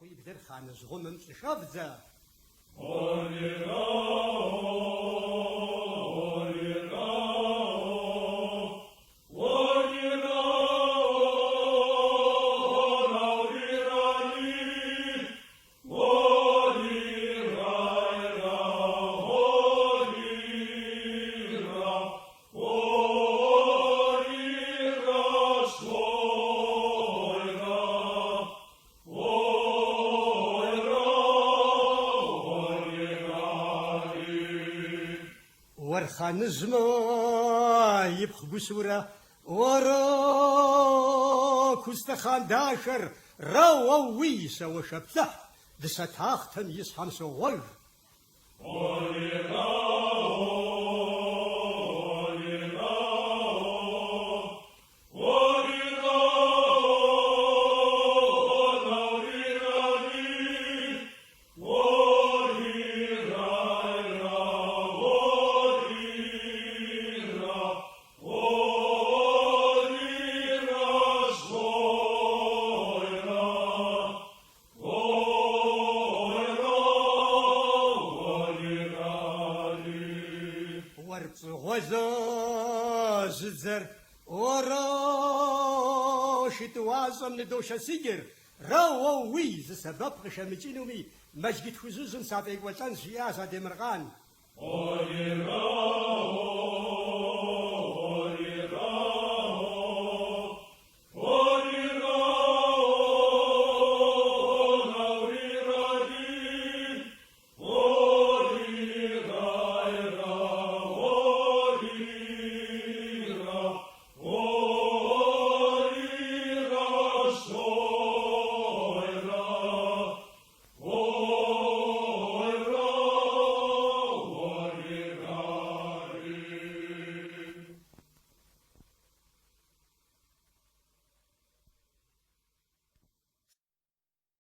يقدر خان زغم شافزة ورخان زما يبخ بسورة ورا كستخان داشر رو ويسا وشبته دستاختن يسحن سوغل غزا زدزر ورا شتوازم ندوش سيجر راو ويز سبب غشامتينومي مجد خزوز سافيق وطن سياسة دمرغان